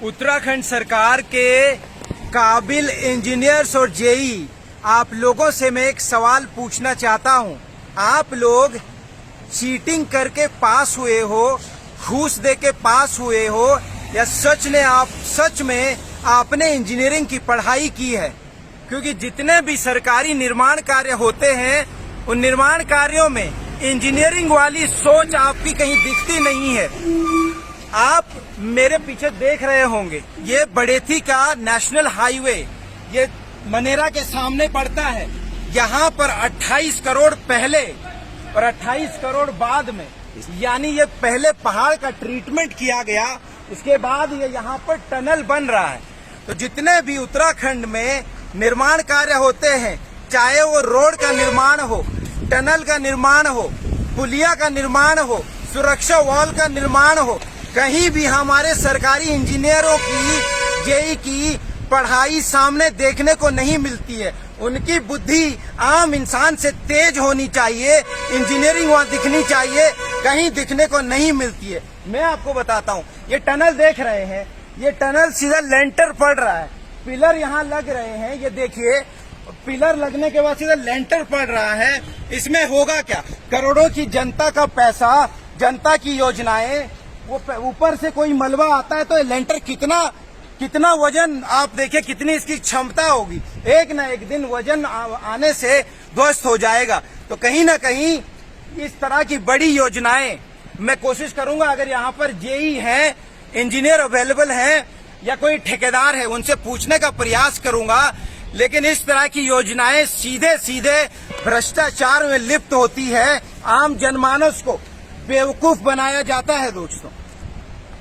उत्तराखंड सरकार के काबिल इंजीनियर्स और जेई आप लोगों से मैं एक सवाल पूछना चाहता हूं। आप लोग चीटिंग करके पास हुए हो, घूस दे के पास हुए हो, या सच में आपने इंजीनियरिंग की पढ़ाई की है? क्योंकि जितने भी सरकारी निर्माण कार्य होते हैं उन निर्माण कार्यों में इंजीनियरिंग वाली सोच आपकी कहीं दिखती नहीं है। आप मेरे पीछे देख रहे होंगे, ये बड़ेथी का नेशनल हाईवे ये मनेरा के सामने पड़ता है। यहाँ पर 28 करोड़ पहले और 28 करोड़ बाद में, यानी ये पहले पहाड़ का ट्रीटमेंट किया गया, इसके बाद ये यहाँ पर टनल बन रहा है। तो जितने भी उत्तराखंड में निर्माण कार्य होते हैं, चाहे वो रोड का निर्माण हो, टनल का निर्माण हो, पुलिया का निर्माण हो, सुरक्षा वॉल का निर्माण हो, कहीं भी हमारे सरकारी इंजीनियरों की जेई की पढ़ाई सामने देखने को नहीं मिलती है। उनकी बुद्धि आम इंसान से तेज होनी चाहिए, इंजीनियरिंग वहाँ दिखनी चाहिए, कहीं दिखने को नहीं मिलती है। मैं आपको बताता हूँ, ये टनल देख रहे हैं, ये टनल सीधा लेंटर पड़ रहा है, पिलर यहाँ लग रहे हैं, ये देखिए पिलर लगने के बाद सीधा लेंटर पड़ रहा है। इसमें होगा क्या? करोड़ों की जनता का पैसा, जनता की योजनाएं, वो ऊपर से कोई मलबा आता है तो ये लेंटर कितना वजन, आप देखिए कितनी इसकी क्षमता होगी, एक न एक दिन वजन आने से ध्वस्त हो जाएगा। तो कहीं ना कहीं इस तरह की बड़ी योजनाएं मैं कोशिश करूंगा, अगर यहाँ पर जेई है, इंजीनियर अवेलेबल है या कोई ठेकेदार है, उनसे पूछने का प्रयास करूंगा। लेकिन इस तरह की योजनाएं सीधे सीधे भ्रष्टाचार में लिप्त होती है, आम जनमानस को बेवकूफ बनाया जाता है। दोस्तों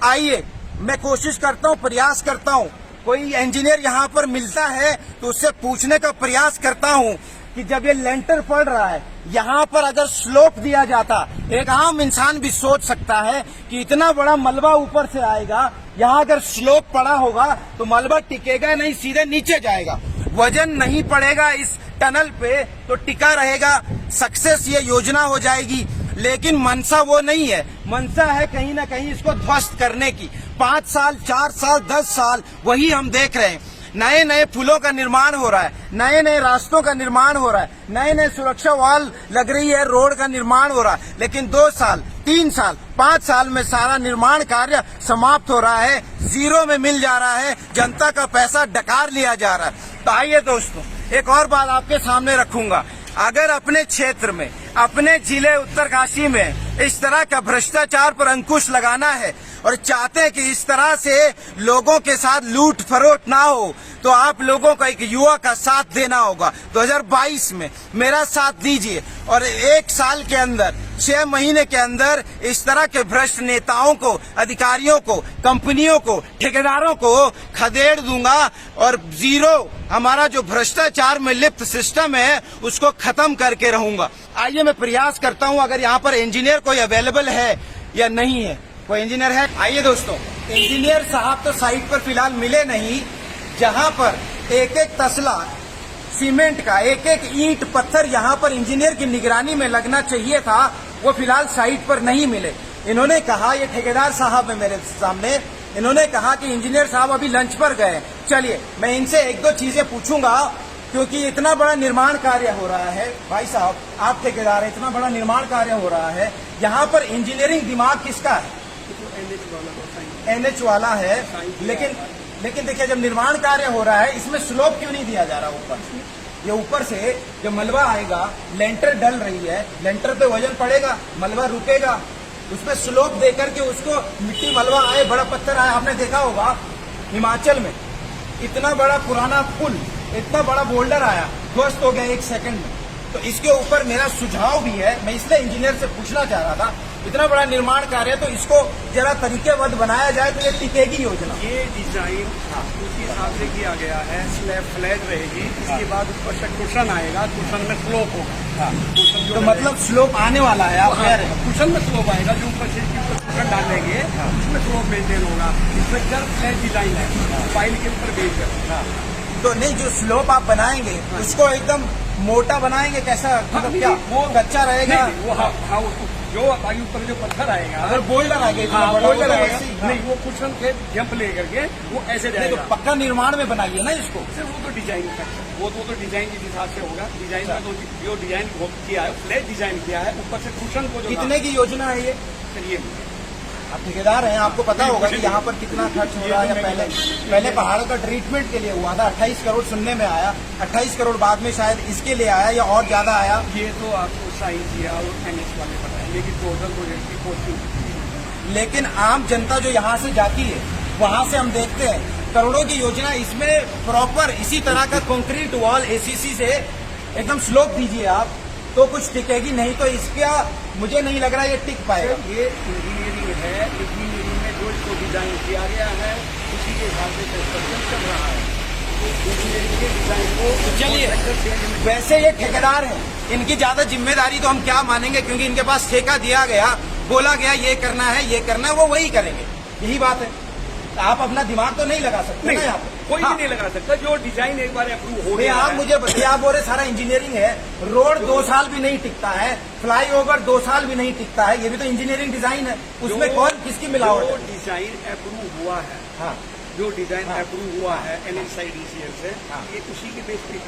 आइए, मैं कोशिश करता हूं, प्रयास करता हूं, कोई इंजीनियर यहां पर मिलता है तो उससे पूछने का प्रयास करता हूं कि जब ये लेंटर पड़ रहा है, यहां पर अगर स्लोप दिया जाता, एक आम इंसान भी सोच सकता है कि इतना बड़ा मलबा ऊपर से आएगा, यहां अगर स्लोप पड़ा होगा तो मलबा टिकेगा नहीं, सीधे नीचे जाएगा, वजन नहीं पड़ेगा इस टनल पे तो टिका रहेगा, सक्सेस ये योजना हो जाएगी। लेकिन मनसा वो नहीं है, मनसा है कहीं ना कहीं इसको ध्वस्त करने की। 5 साल, 4 साल, 10 साल वही हम देख रहे हैं। नए नए पुलों का निर्माण हो रहा है, नए नए रास्तों का निर्माण हो रहा है, नए नए सुरक्षा वॉल लग रही है, रोड का निर्माण हो रहा है। लेकिन 2 साल, 3 साल, 5 साल में सारा निर्माण कार्य समाप्त हो रहा है, जीरो में मिल जा रहा है, जनता का पैसा डकार लिया जा रहा है। तो आइए दोस्तों, एक और बात आपके सामने रखूंगा, अगर अपने क्षेत्र में, अपने जिले उत्तरकाशी में इस तरह का भ्रष्टाचार पर अंकुश लगाना है और चाहते हैं कि इस तरह से लोगों के साथ लूट फरोट ना हो, तो आप लोगों को एक युवा का साथ देना होगा। 2022 में मेरा साथ दीजिए और 1 साल के अंदर, 6 महीने के अंदर इस तरह के भ्रष्ट नेताओं को, अधिकारियों को, कंपनियों को, ठेकेदारों को खदेड़ दूंगा और जीरो हमारा जो भ्रष्टाचार में लिप्त सिस्टम है उसको खत्म करके रहूंगा। आइए, मैं प्रयास करता हूं, अगर यहाँ पर इंजीनियर कोई अवेलेबल है या नहीं है, कोई इंजीनियर है? आइए दोस्तों, इंजीनियर साहब तो साइट पर फिलहाल मिले नहीं। जहां पर एक एक तसला सीमेंट का, एक एक ईंट पत्थर यहाँ पर इंजीनियर की निगरानी में लगना चाहिए था, वो फिलहाल साइट पर नहीं मिले। इन्होंने कहा, ये ठेकेदार साहब है मेरे सामने, इन्होंने कहा कि इंजीनियर साहब अभी लंच पर गए। चलिए, मैं इनसे 1-2 चीजें पूछूंगा, क्योंकि इतना बड़ा निर्माण कार्य हो रहा है। भाई साहब, आप ठेकेदार हैं, इतना बड़ा निर्माण कार्य हो रहा है, यहाँ पर इंजीनियरिंग दिमाग किसका है? NH वाला है। लेकिन देखिए, जब निर्माण कार्य हो रहा है, इसमें स्लोप क्यों नहीं दिया जा रहा ऊपर? ये ऊपर से जब मलबा आएगा, लेंटर डल रही है, लेंटर पे वजन पड़ेगा, मलबा रुकेगा, उसमें स्लोप देकर के उसको मिट्टी मलबा आए, बड़ा पत्थर आए। आपने देखा होगा हिमाचल में इतना बड़ा पुराना पुल, इतना बड़ा बोल्डर आया, ध्वस्त हो गया 1 सेकंड में। तो इसके ऊपर मेरा सुझाव भी है, मैं इसलिए इंजीनियर से पूछना चाह रहा था, इतना बड़ा निर्माण कार्य है तो इसको जरा तरीकेबद्ध बनाया जाए तो ये टिकेगी योजना। ये डिजाइन उसी हिसाब से किया गया है, स्लैब फ्लैट रहेगी, इसके बाद ऊपर से कुशन आएगा, कुशन में स्लोप होगा। तो मतलब स्लोप आने वाला है, आप कह रहे हैं? कुशन में स्लोप आएगा, जो ऊपर से कुशन डालेंगे उसमें स्लोप मेंटेन होगा। इसमें जब फ्लैट डिजाइन है, फाइल के ऊपर बेच है। तो नहीं, जो स्लोप आप बनाएंगे उसको एकदम मोटा बनाएंगे, कैसा, मतलब क्या वो कच्चा रहेगा? वो जो ताकि ऊपर जो पत्थर आएगा, अगर बॉयलर आ गया, बॉयलर आएगा, नहीं वो कुशन के जंप लेकर के वो ऐसे तो जाएगा। पक्का निर्माण में बनाइए ना इसको। सिर्फ वो तो डिजाइन का, वो तो डिजाइन के हिसाब से होगा। डिजाइन का तो जो डिजाइन किया है, फ्लैट डिजाइन किया है, ऊपर से कुशन को जो कितने की योजना है ये? चलिए आप ठेकेदार हैं, आपको पता होगा कि यहाँ पर कितना खर्च हो रहा है। पहले पहाड़ का ट्रीटमेंट के लिए हुआ था, 28 करोड़ सुनने में आया, 28 करोड़ बाद में शायद इसके लिए आया या और ज्यादा आया। ये तो आपको साइंस या और एनएच वाले पता है, लेकिन टोटल प्रोजेक्ट की कॉस्टिंग। लेकिन आम जनता जो यहाँ से जाती है, वहाँ से हम देखते हैं करोड़ों की योजना, इसमें प्रॉपर इसी तरह का कंक्रीट वॉल एसीसी से एकदम स्लोप दीजिए आप, तो कुछ टिकेगी, नहीं तो इसका मुझे नहीं लग रहा ये टिक पाएगा। ये इंजीनियरिंग है, इंजीनियरिंग में जो इसको डिजाइन किया गया है उसी के हिसाब से कंस्ट्रक्शन चल रहा है। इंजीनियरिंग के डिजाइन को चलिए, वैसे ये ठेकेदार हैं, इनकी ज्यादा जिम्मेदारी तो हम क्या मानेंगे, क्योंकि इनके पास ठेका दिया गया, बोला गया ये करना है, ये करना है, वो वही करेंगे, यही बात है। आप अपना दिमाग तो नहीं लगा सकते ना यहाँ पे, कोई भी नहीं लगा सकता। जो डिजाइन एक बार अप्रूव हो गया, आप मुझे बताइए, आप बोल रहे सारा इंजीनियरिंग है, रोड 2 साल भी नहीं टिकता है, फ्लाईओवर 2 साल भी नहीं टिकता है, ये भी तो इंजीनियरिंग डिजाइन है, उसमें कौन किसकी मिलावट जो है? डिजाइन अप्रूव हुआ है, हाँ, जो डिजाइन अप्रूव हुआ है NHIDCL से, ये उसी के बेस पे।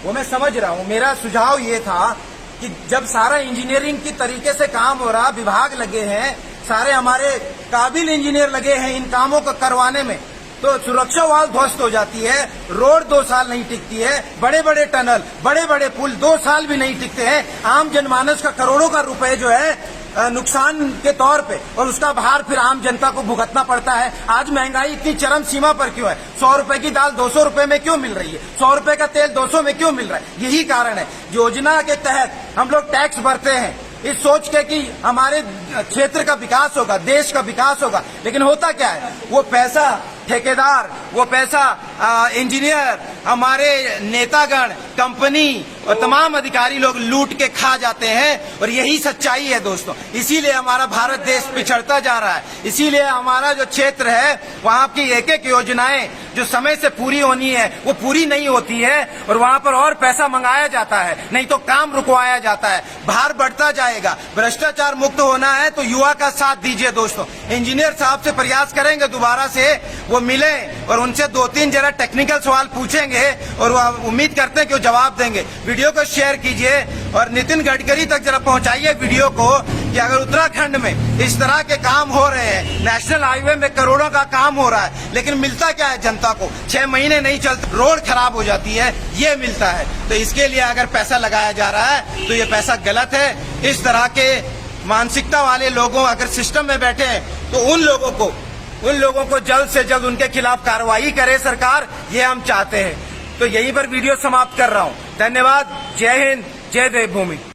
वो मैं समझ रहा हूँ। मेरा सुझाव ये था कि जब सारा इंजीनियरिंग की तरीके से काम हो रहा, विभाग लगे हैं, सारे हमारे काबिल इंजीनियर लगे हैं इन कामों को करवाने में, तो सुरक्षा वाल ध्वस्त हो जाती है, रोड 2 साल नहीं टिकती है, बड़े बड़े टनल, बड़े बड़े पुल 2 साल भी नहीं टिकते हैं, आम जनमानस का करोड़ों का रुपए जो है नुकसान के तौर पे, और उसका भार फिर आम जनता को भुगतना पड़ता है। आज महंगाई इतनी चरम सीमा पर क्यों है? 100 रुपए की दाल 200 रुपए में क्यों मिल रही है? 100 रुपए का तेल 200 में क्यों मिल रहा है? यही कारण है। योजना के तहत हम लोग टैक्स भरते हैं इस सोच के कि हमारे क्षेत्र का विकास होगा, देश का विकास होगा, लेकिन होता क्या है? वो पैसा ठेकेदार, वो पैसा इंजीनियर, हमारे नेतागण, कंपनी और तमाम अधिकारी लोग लूट के खा जाते हैं, और यही सच्चाई है दोस्तों। इसीलिए हमारा भारत देश पिछड़ता जा रहा है, इसीलिए हमारा जो क्षेत्र है वहाँ की एक एक योजनाएं जो समय से पूरी होनी है वो पूरी नहीं होती है, और वहाँ पर और पैसा मंगाया जाता है, नहीं तो काम रुकवाया जाता है, भार बढ़ता जाएगा। भ्रष्टाचार मुक्त होना है तो युवा का साथ दीजिए दोस्तों। इंजीनियर साहब से प्रयास करेंगे दोबारा से वो मिले और उनसे 2-3 जरा टेक्निकल सवाल पूछेंगे, और वो उम्मीद करते हैं कि वो जवाब देंगे। वीडियो को शेयर कीजिए और नितिन गडकरी तक जरा पहुंचाइए वीडियो को कि अगर उत्तराखंड में इस तरह के काम हो रहे हैं, नेशनल हाईवे में करोड़ों का काम हो रहा है, लेकिन मिलता क्या है जनता को? 6 महीने नहीं चलते, रोड खराब हो जाती है, ये मिलता है। तो इसके लिए अगर पैसा लगाया जा रहा है तो ये पैसा गलत है। इस तरह के मानसिकता वाले लोगों अगर सिस्टम में बैठे हैं तो उन लोगों को जल्द से जल्द उनके खिलाफ कार्रवाई करे सरकार, ये हम चाहते हैं। तो यहीं पर वीडियो समाप्त कर रहा हूँ। धन्यवाद। जय हिंद, जय देवभूमि।